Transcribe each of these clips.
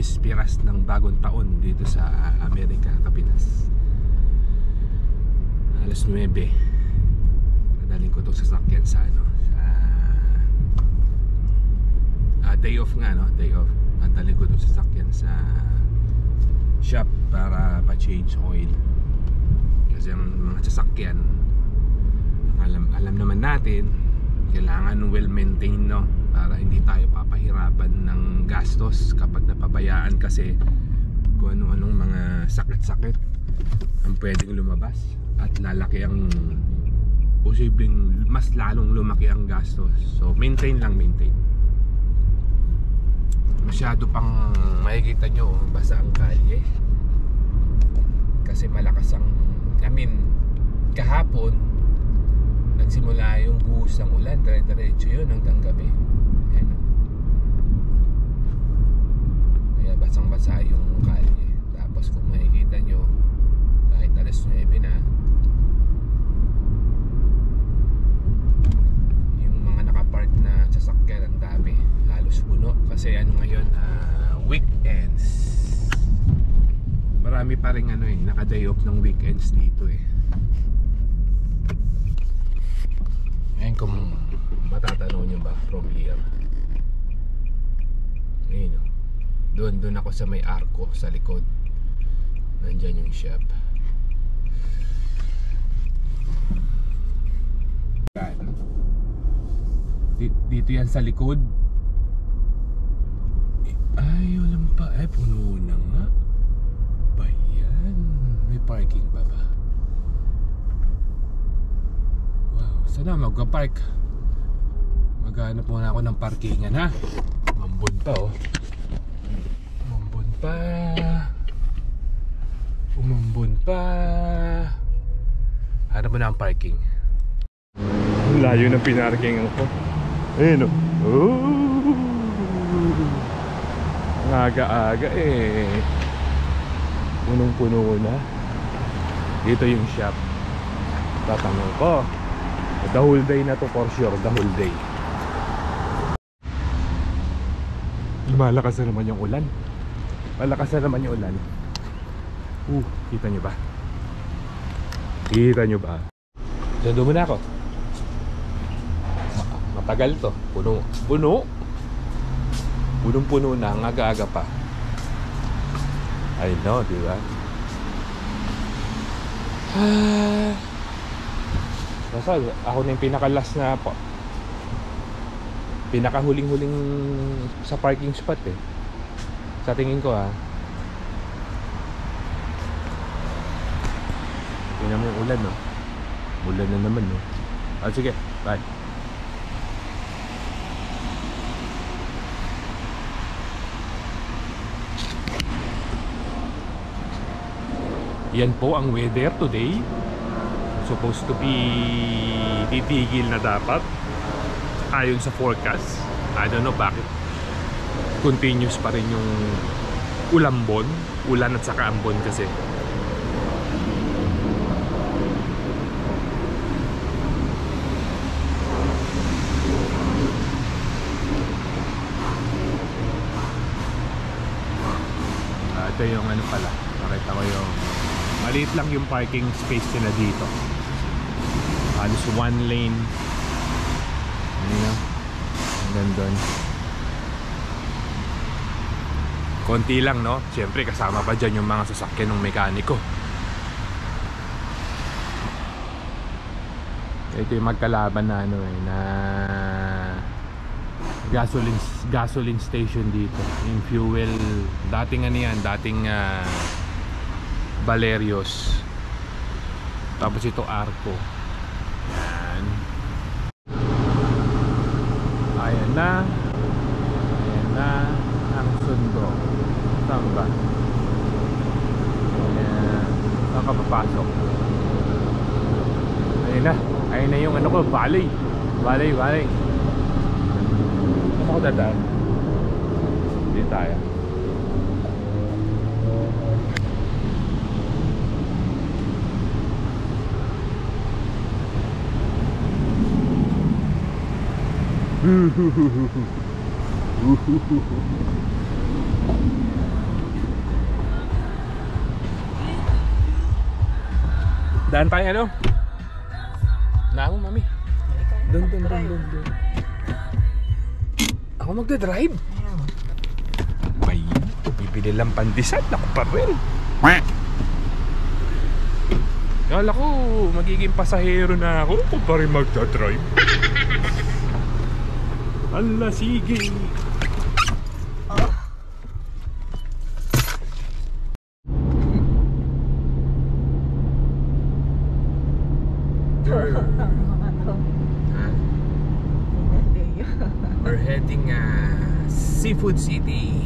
bispiras ng bagong taon dito sa Amerika, Kapinas. Alas 9. Nadaling ko itong sasakyan sa day off nga, no? Day off. Nadaling ko itong sasakyan sa shop para pa-change oil. Kasi ang mga sasakyan, alam naman natin, kailangan well-maintained, no? Para hindi tayo papahirapan ng gastos kapag napabayaan, kasi kung ano-anong mga sakit-sakit ang pwedeng lumabas at lalaki ang posibleng mas lalong lumaki ang gastos. So maintain lang, maintain. Masyado pang makikita nyo basa ang kalye kasi malakas ang, kahapon nagsimula yung buhos ng ulan, dire-diretso yun hanggang gabi. Ayan. Kaya basang-basa yung kalye. Tapos kung makikita nyo, kahit alas 9 na, yung mga nakapark na sasakyan ang dami, halos puno. Kasi ngayon, weekends. Marami pa rin naka-day off ng weekends dito Ngayon kung matatanaw nyo ba from here, ngayon doon ako sa may arko sa likod. Nandyan yung shop. Dito yan sa likod. Ay, walang pa. Ay, puno na nga. Ba yan? May parking pa ba? Wow, sana magka-park. Maghanap muna ako ng parkingan, ha? Mambon pa, oh. Mambon pa. Umambon pa. Hanap mo na ang parking. Layo ng pinarkingan ko. Ayun, oh. Aga-aga punong-puno na. Dito yung shop. Tatanong ko, the whole day na to for sure. The whole day. Malakas na naman yung ulan. Malakas na naman yung ulan. Kita nyo ba? Kita nyo ba? Diyan doon muna ako. Matagal to. Puno. Punong-puno na, ang aga-aga pa. I know, di ba? Basta ako na yung pinaka-last na po. Pinaka-huling-huling sa parking spot sa tingin ko, tingnan mo yung ulan, no? Ulan na naman, no? Sige, bye. Yan po ang weather today. Supposed to be titigil na dapat ayon sa forecast. I don't know bakit continuous pa rin yung ulambon. Ulan at saka ambon kasi. Ito yung pala. Nakita ko yung maliit lang yung parking space nila dito. Halos one lane. Hanggang doon. Konti lang, no? Siyempre kasama pa dyan yung mga sasakyan ng mekaniko. Ito yung magkalaban na na gasoline station dito. Yung fuel, dating dating Valerios. Tapos ito Arco. Yan. Ayan na ang sundo. Saan ba? Ayan. Saan ka papasok? Ayun na yung ko, valley. Saan ako dadaan? Hindi tayo. Daan tayo ano? Namo, mami. Doon. Ako magdadrive. Ay, bibili lang pandesal. Ako pa rin. Kala ko magiging pasahero na ako. Ako pa rin magdadrive. Ala, sige. We're heading Seafood City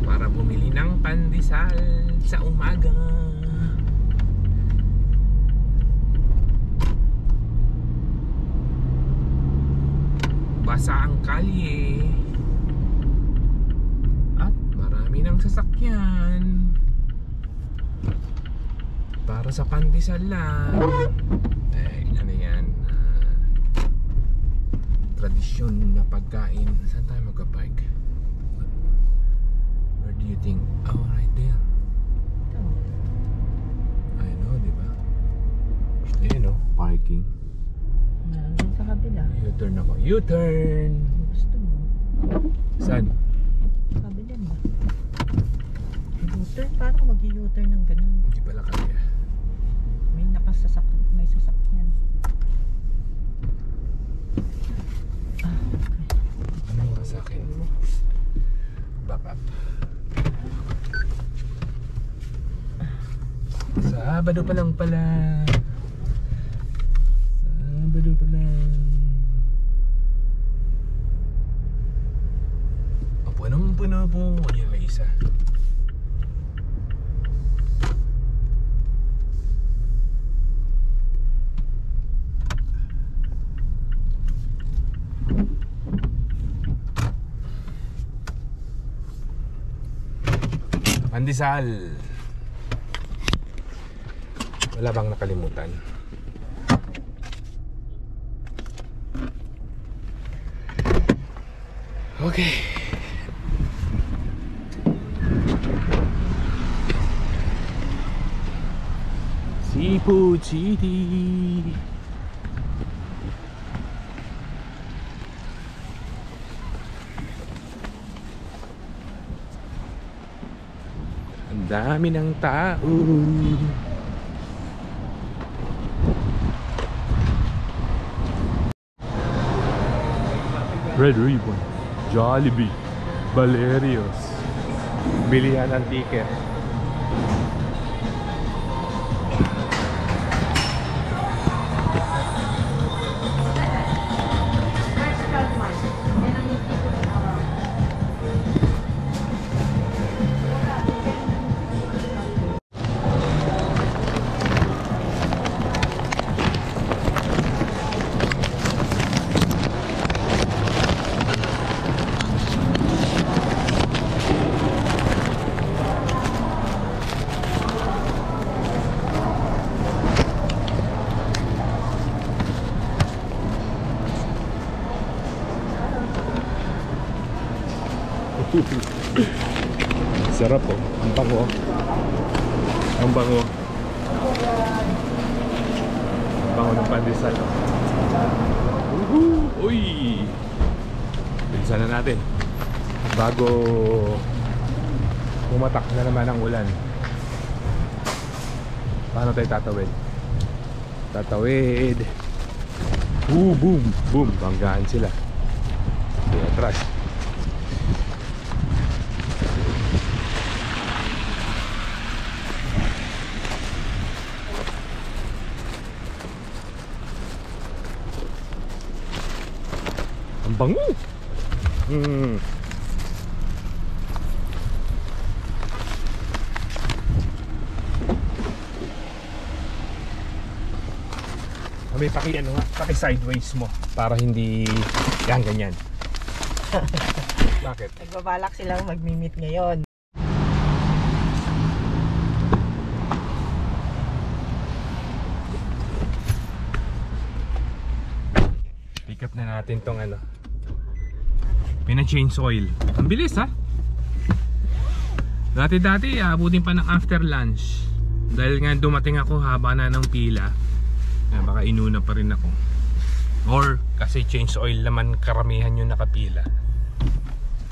para bumili ng pandesal sa umaga. Basa ang kalye at marami ng sasakyan para sa pandesal lang. Ano yan, tradisyon na pagkain. Saan tayo magka-park? Where do you think? Oh, right there. I know, diba? Ayan o, parking. Nandun sa kabila. U-turn ako. U-turn! Gusto mo? Saan? Sa kabila ba? U-turn? Paano ka mag-u-turn ng ganun? Hindi pala kaya. May sasakyan. Ano nga sa akin mo? Back up. Sabado pa lang pala. Sabado pa lang. Puno po. Ayan, may isa. Pandesal. Wala bang nakalimutan? Okay. Seafood City. Ang dami ng tao. Red Ribbon, Jollibee, Valerios. Bilihan ng ticket. Sarap po. Ang bango. Ang bango. Ang bango ng pandesal. Uy! Bilisan na natin bago pumatak na naman ang ulan. Paano tayo tatawid? Tatawid. Boom! Boom! Banggaan sila. Kaya atras. Ang bango. May paki sideways mo para hindi yan ganyan. Bakit? Nagbabalak silang mag-meet ngayon. Pick up na natin tong ano. Pina-change oil. Ang bilis ha? Dati abutin pa ng after lunch. Dahil nga dumating ako haba na ng pila. Baka inuna pa rin ako. Or kasi change oil naman karamihan yung nakapila.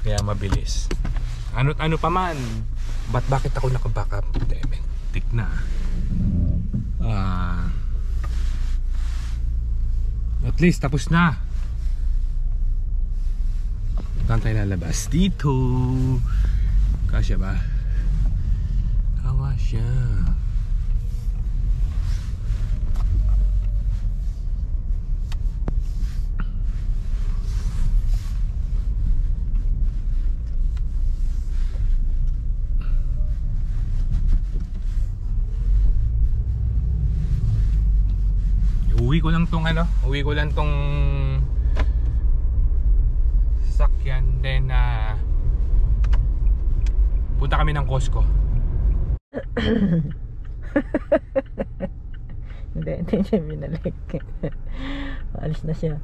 Kaya mabilis. Ano't ano pa man. Bakit ako nakabackup? Tik na. At least tapos na. Saan tayo lalabas? Dito. Kasya ba? Kasya. Uwi ko lang tong sasakyan, then punta kami ng Costco. Hindi siya binalik. Alis na siya.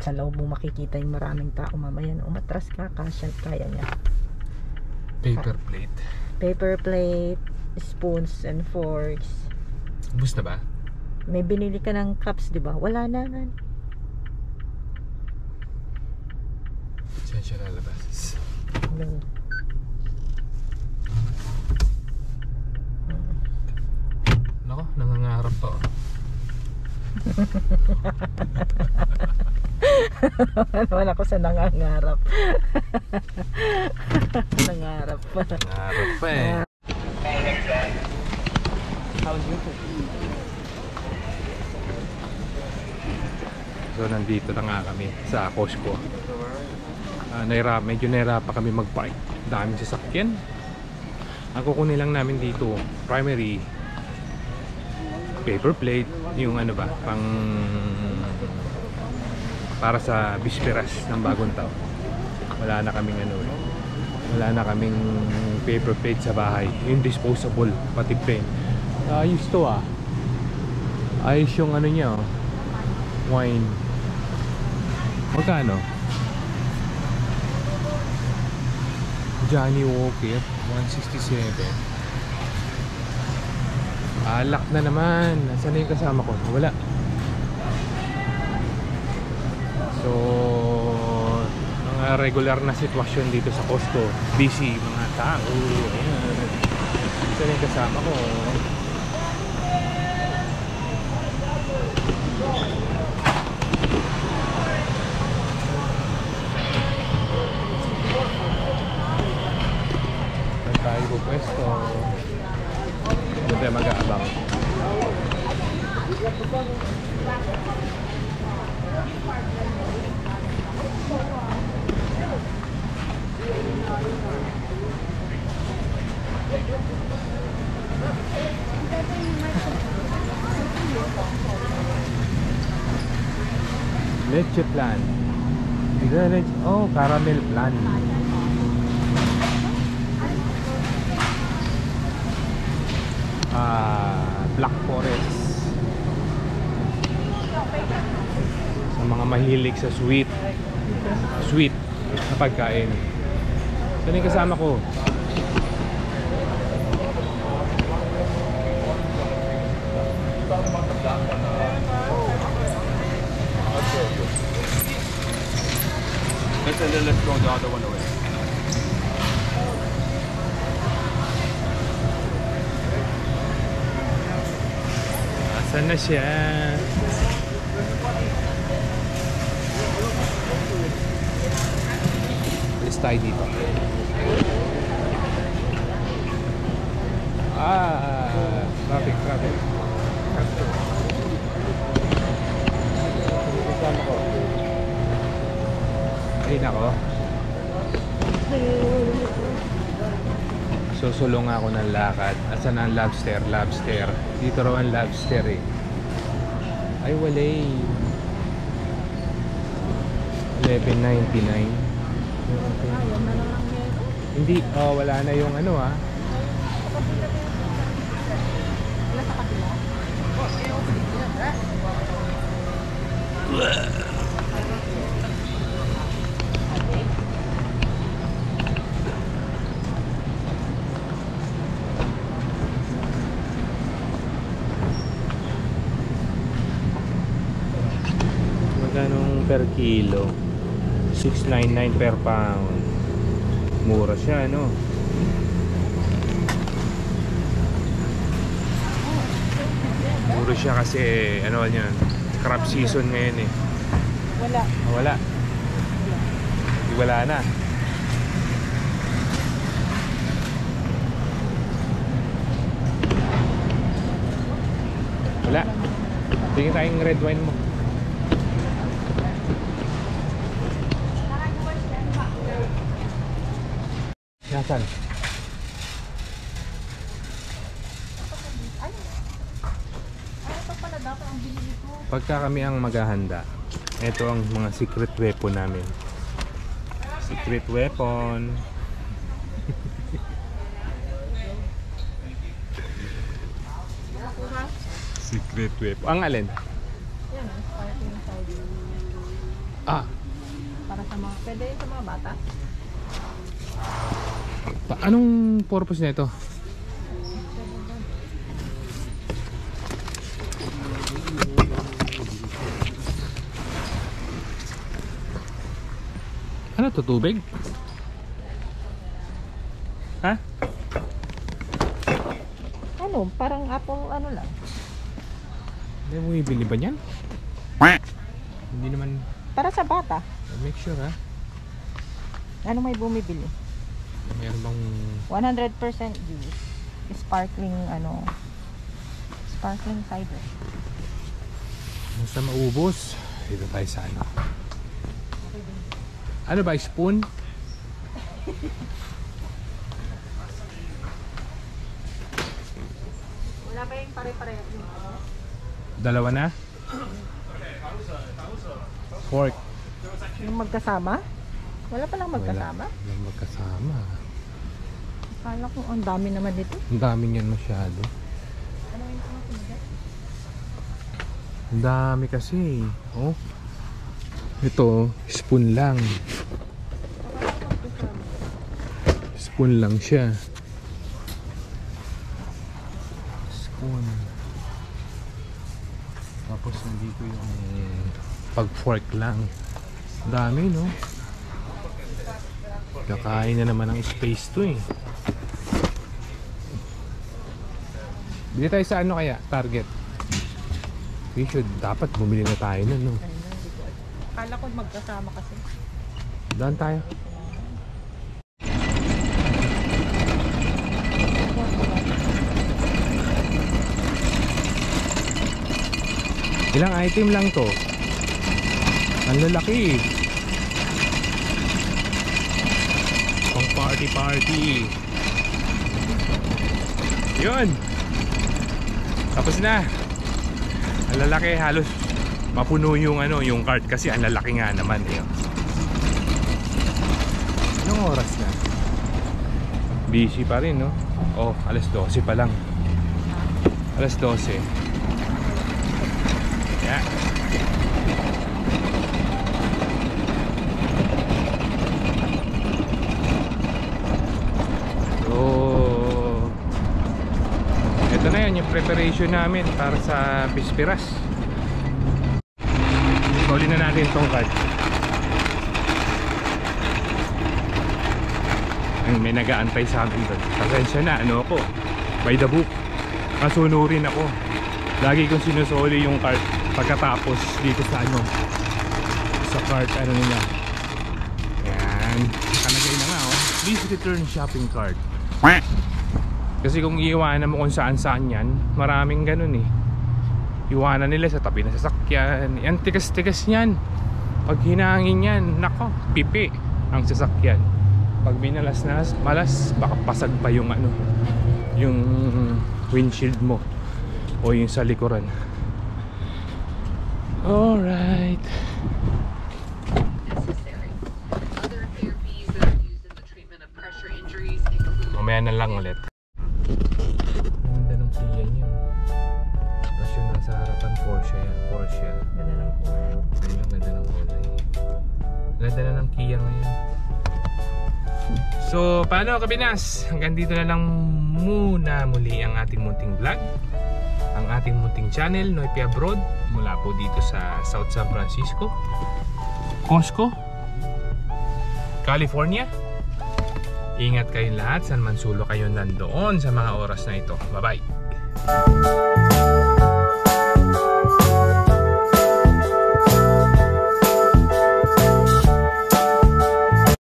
Sa loob mo makikita yung maraming tao mamaya. Umatras ka, kaya niya. Paper plate, spoons and forks. ubus na ba? May binili ka ng cups, di ba? Wala na. Saan siya lalabas? Hello. Nako, nangangarap pa. Wala ko sa nangangarap. Nangarap pa. Nangarap pa eh. So nandito na nga kami sa Costco. Medyo nahirapan kami mag-park. Daming sasakyan. Ang kukunin lang namin dito, primary paper plate, yung ano ba, pang para sa bisperas ng bagong taon. Wala na kaming wala na kaming paper plate sa bahay. Yung disposable, pati pen. Ayos to ayos yung niya wine. Magkano? Johnny Walker 167. Alak na naman. Nasaan na yung kasama ko? Wala. So mga regular na sitwasyon dito sa Costco. Busy mga tao. Ayan. Nasaan na yung kasama ko? Saan tayo pupwesto? Doon tayo mag-aabang. Leche plan. Oh, caramel plan. Black Forest. Sa mga mahilig sa sweet na pagkain. Saan yung kasama ko? Let's go the other one away. Asan na siya? Alis tayo dito. Traffic. Kasama ko. Ay nako. Susulong ako ng lakad. Asan ang lobster? Dito raw ang lobster eh. Ay walay. 11.99. Hindi, wala na yung Magkano per kilo? 6.99 per pound. Mura siya, no? Mura siya kasi ano yan, crab season ngayon eh. Wala. Wala. Wala na. Wala. Tingin tayong red wine mo. Nasaan? Ito pala dapat ang binili ko. Pagka kami ang maghahanda, ito ang mga secret weapon namin. Secret weapon. Secret weapon. Ang alin? Yan, sparkling side. Ah, Para sa mga, pwede sa mga bata. anong purpose nito? Ano to, tubig? Ha? Ano, parang apple ano lang. Hindi mo ibili ba niyan? Hindi naman. Para sa bata. Make sure ha. Ano may bumibili? Meron bang 100% juice. Sparkling ano. Sparkling cider. basta maubos? Dito tayo sa ano. Ano ba, spoon? Wala ba yung pare-pareho? Dalawa na? Fork. Yung magkasama? Wala palang magkasama? Walang magkasama. Akala ko ang dami naman dito. Ang daming yan masyado. Ano yung sumasunod? Ang dami kasi. Oh. Ito, spoon lang. Spoon lang siya. Spoon. Tapos nandito yung pag-fork lang. Ang dami, no? Kakain na naman ng space to eh. Bili tayo sa ano kaya? Target. We should, dapat bumili na tayo nun, no? Akala ko magkasama kasi. Daan tayo. Ilang item lang to? Ang lalaki. Pang party. Yun. Tapos na. Ang lalaki, halos mapuno yung ano, yung cart kasi ang lalaki nga naman eh. Anong oras na? Busy pa rin, no? Oh, alas 12 pa lang. Alas 12. Yeah. So, ito na yun yung preparation namin para sa Pispiras. Uli na natin itong card. May nag-aantay sa amin doon. Pasensya na, ano ako, by the book. Kasunurin ako. Lagi kong sinusuli yung card pagkatapos dito sa ano, sa cart ano nila. Yan, nakalagay na nga oh, please return shopping cart. Kasi kung iiwanan mo kung saan yan, maraming ganun eh. Iwanan nila sa tabi ng sasakyan. Yan, tigas-tigas yan. Pag hinangin yan, nako, pipi ang sasakyan. Pag minalas na malas, baka pasag pa yung ano, yung windshield mo o yung sa likuran. Alright. Mamaya na lang ulit. Ang ganda ng siya niya. National So paano Kapinas, hanggang dito na lang muna muli ang ating munting vlog, ang ating munting channel Noypi Abroad, mula po dito sa South San Francisco, Costco, California. Ingat kayong lahat, saan man sulok kayo nandoon sa mga oras na ito. Bye bye.